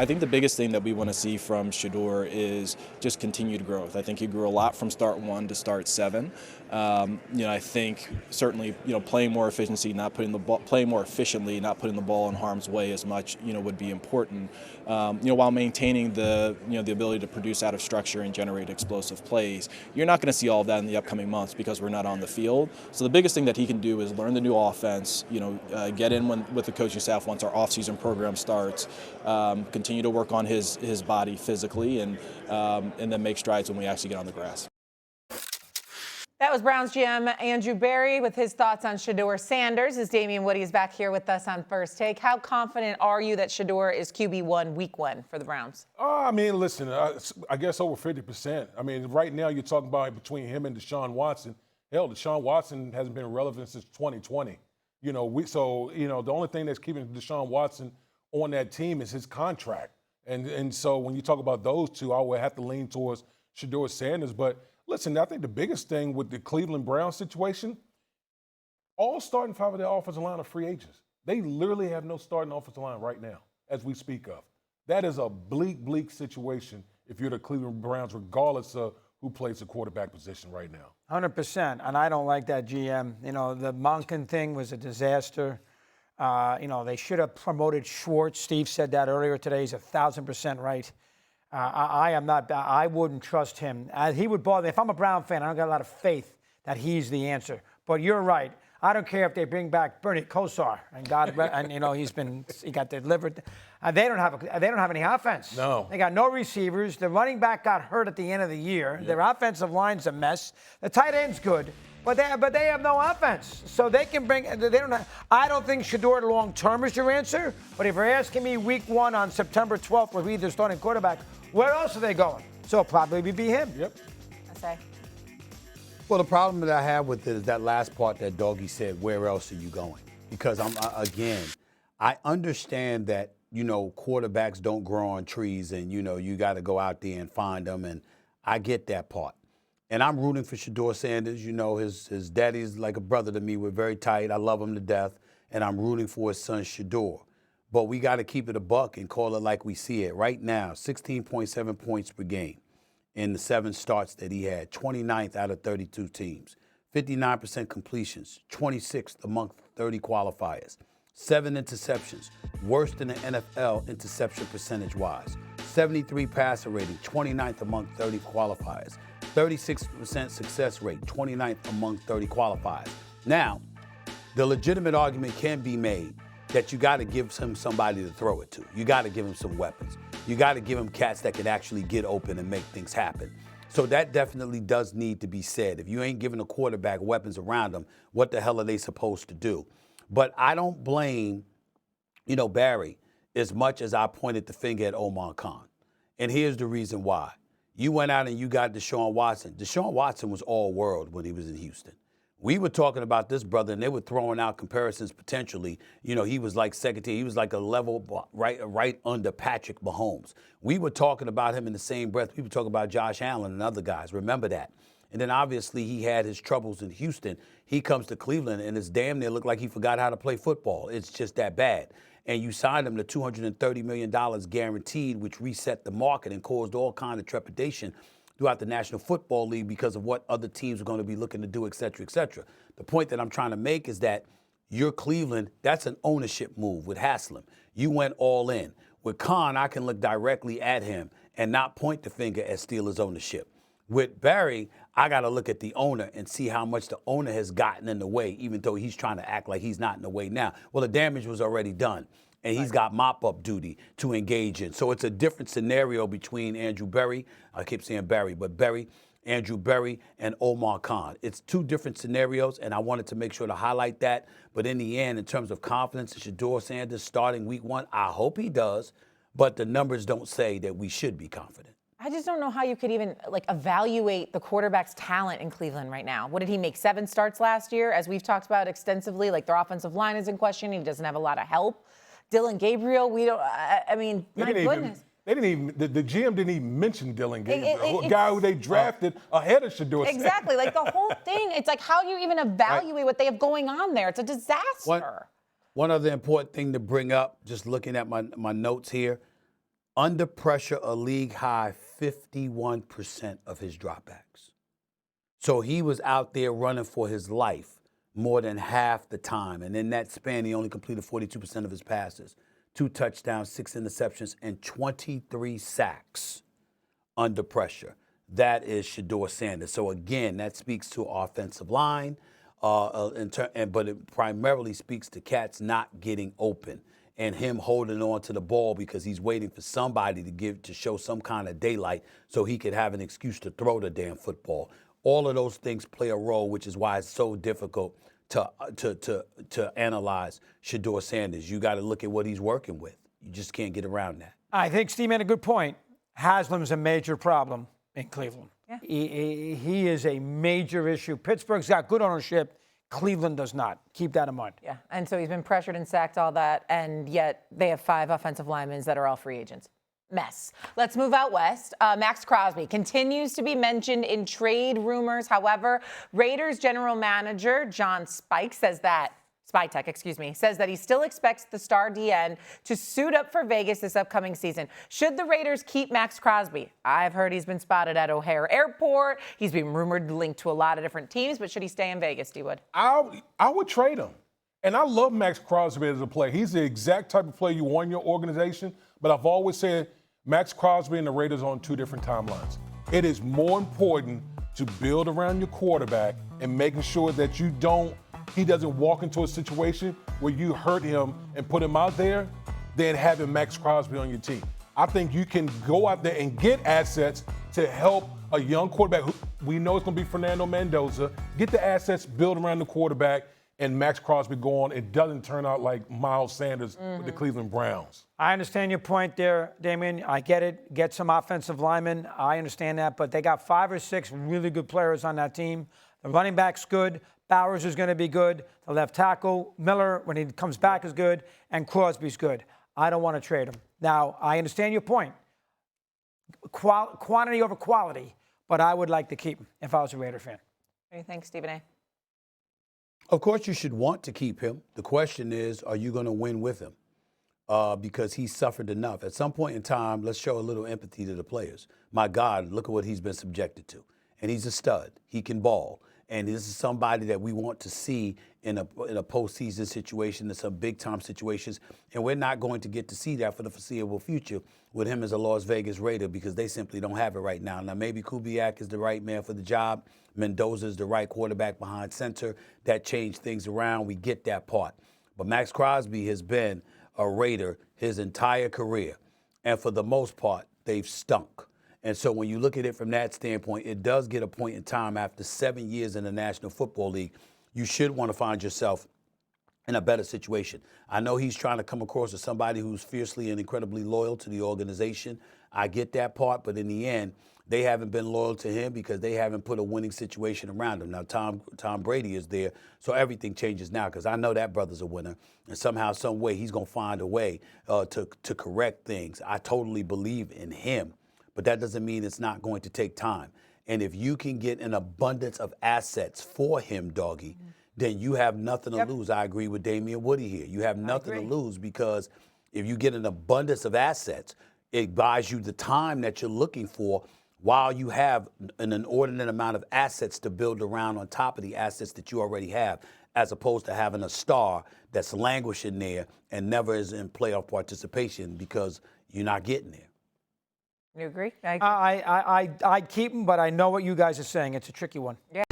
I think the biggest thing that we want to see from Shedeur is just continued growth. I think he grew a lot from start 1 to start 7. I think certainly, playing more efficiency, playing more efficiently, not putting the ball in harm's way as much, would be important. While maintaining the ability to produce out of structure and generate explosive plays. You're not going to see all of that in the upcoming months because we're not on the field. So the biggest thing that he can do is learn the new offense. Get in with the coaching staff once our offseason program starts. Continue to work on his body physically, and then make strides when we actually get on the grass. That was Browns GM Andrew Berry with his thoughts on Shedeur Sanders as Damien Woody is back here with us on First Take. How confident are you that Shedeur is QB1 week 1 for the Browns? Listen, I guess over 50%. Right now you're talking about between him and Deshaun Watson. Hell, Deshaun Watson hasn't been relevant since 2020. The only thing that's keeping Deshaun Watson on that team is his contract. And so when you talk about those two, I would have to lean towards Shedeur Sanders. But listen, I think the biggest thing with the Cleveland Browns situation, all starting 5 of their offensive line are free agents. They literally have no starting offensive line right now, as we speak of. That is a bleak situation if you're the Cleveland Browns, regardless of who plays the quarterback position right now. 100%, and I don't like that GM. The Monken thing was a disaster. They should have promoted Schwartz. Steve said that earlier today. He's 1,000% right. I wouldn't trust him. He would bother me. If I'm a Brown fan, I don't got a lot of faith that he's the answer. But you're right. I don't care if they bring back Bernie Kosar and he got delivered. They don't have any offense. No. They got no receivers. The running back got hurt at the end of the year. Yep. Their offensive line's a mess. The tight end's good. But they have no offense, so they can bring. They don't. I don't think Shedeur long term is your answer. But if you're asking me, week 1 on September 12th, with either starting quarterback, where else are they going? So it'll probably be him. Yep. I say. Well, the problem that I have with it is that last part that Doggy said. Where else are you going? Because I understand that quarterbacks don't grow on trees, and you got to go out there and find them, and I get that part. And I'm rooting for Shedeur Sanders. His daddy's like a brother to me. We're very tight. I love him to death. And I'm rooting for his son, Shedeur. But we got to keep it a buck and call it like we see it. Right now, 16.7 points per game in the 7 starts that he had. 29th out of 32 teams. 59% completions. 26th among 30 qualifiers. 7 interceptions. Worst in the NFL interception percentage-wise. 73 passer rating. 29th among 30 qualifiers. 36% success rate, 29th among 30 qualifiers. Now, the legitimate argument can be made that you got to give him somebody to throw it to. You got to give him some weapons. You got to give him cats that can actually get open and make things happen. So that definitely does need to be said. If you ain't giving a quarterback weapons around him, what the hell are they supposed to do? But I don't blame, Barry as much as I pointed the finger at Omar Khan. And here's the reason why. You went out and you got Deshaun Watson. Deshaun Watson was all world when he was in Houston. We were talking about this brother, and they were throwing out comparisons potentially. He was like second tier. He was like a level right under Patrick Mahomes. We were talking about him in the same breath. We were talking about Josh Allen and other guys. Remember that. And then obviously he had his troubles in Houston. He comes to Cleveland, and it's damn near looked like he forgot how to play football. It's just that bad. And you signed him to $230 million guaranteed, which reset the market and caused all kind of trepidation throughout the National Football League because of what other teams are going to be looking to do, et cetera, et cetera. The point that I'm trying to make is that you're Cleveland, that's an ownership move with Haslam. You went all in. With Khan, I can look directly at him and not point the finger at Steelers ownership. With Barry, I got to look at the owner and see how much the owner has gotten in the way, even though he's trying to act like he's not in the way now. Well, the damage was already done, and he's got mop-up duty to engage in. So it's a different scenario between Andrew Berry, I keep saying Barry, but Berry, Andrew Berry, and Omar Khan. It's 2 different scenarios, and I wanted to make sure to highlight that. But in the end, in terms of confidence in Shedeur Sanders starting week 1, I hope he does, but the numbers don't say that we should be confident. I just don't know how you could even evaluate the quarterback's talent in Cleveland right now. What did he make 7 starts last year? As we've talked about extensively, their offensive line is in question. He doesn't have a lot of help. Dylan Gabriel, my goodness. The GM didn't even mention Dylan Gabriel, a guy who they drafted ahead of Shedeur Sanders. Exactly. The whole thing, it's how do you even evaluate what they have going on there? It's a disaster. One other important thing to bring up, just looking at my notes here, Under pressure, a league high 51% of his dropbacks. So he was out there running for his life more than half the time. And in that span, he only completed 42% of his passes. 2 touchdowns, 6 interceptions, and 23 sacks under pressure. That is Shedeur Sanders. So again, that speaks to offensive line, but it primarily speaks to cats not getting open and him holding on to the ball because he's waiting for somebody to show some kind of daylight so he could have an excuse to throw the damn football. All of those things play a role, which is why it's so difficult to analyze Shedeur Sanders. You got to look at what he's working with. You just can't get around that. I think Steve made a good point. Haslam's a major problem in Cleveland. Yeah. He is a major issue. Pittsburgh's got good ownership. Cleveland does not. Keep that in mind. Yeah, and so he's been pressured and sacked, all that, and yet they have 5 offensive linemen that are all free agents. Mess. Let's move out west. Maxx Crosby continues to be mentioned in trade rumors. However, Raiders general manager John Spike says that he still expects the star DN to suit up for Vegas this upcoming season. Should the Raiders keep Maxx Crosby? I've heard he's been spotted at O'Hare Airport. He's been rumored linked to a lot of different teams, but should he stay in Vegas, D-Wood? I would trade him. And I love Maxx Crosby as a player. He's the exact type of player you want in your organization. But I've always said Maxx Crosby and the Raiders are on 2 different timelines. It is more important to build around your quarterback and making sure that he doesn't walk into a situation where you hurt him and put him out there than having Maxx Crosby on your team. I think you can go out there and get assets to help a young quarterback who we know it's going to be Fernando Mendoza, get the assets, build around the quarterback, and Maxx Crosby go on. It doesn't turn out like Miles Sanders with the Cleveland Browns. I understand your point there, Damien. I get it. Get some offensive linemen. I understand that. But they got 5 or 6 really good players on that team. The running back's good. Bowers is going to be good. The left tackle, Miller, when he comes back, is good. And Crosby's good. I don't want to trade him. Now, I understand your point. Quantity over quality. But I would like to keep him if I was a Raider fan. What do you think, Stephen A? Of course, you should want to keep him. The question is, are you going to win with him? Because he's suffered enough. At some point in time, let's show a little empathy to the players. My God, look at what he's been subjected to. And he's a stud. He can ball. And this is somebody that we want to see in a postseason situation, in some big-time situations. And we're not going to get to see that for the foreseeable future with him as a Las Vegas Raider because they simply don't have it right now. Now, maybe Kubiak is the right man for the job. Mendoza is the right quarterback behind center. That changed things around. We get that part. But Maxx Crosby has been a Raider his entire career. And for the most part, they've stunk. And so when you look at it from that standpoint, it does get a point in time after 7 years in the National Football League, you should want to find yourself in a better situation. I know he's trying to come across as somebody who's fiercely and incredibly loyal to the organization. I get that part, but in the end, they haven't been loyal to him because they haven't put a winning situation around him. Now, Tom Brady is there, so everything changes now because I know that brother's a winner, and somehow, some way, he's going to find a way to correct things. I totally believe in him. But that doesn't mean it's not going to take time. And if you can get an abundance of assets for him, doggy, then you have nothing to lose. I agree with Damien Woody here. You have nothing to lose because if you get an abundance of assets, it buys you the time that you're looking for while you have an inordinate amount of assets to build around on top of the assets that you already have, as opposed to having a star that's languishing there and never is in playoff participation because you're not getting there. You agree? I'd keep him, but I know what you guys are saying. It's a tricky one. Yeah.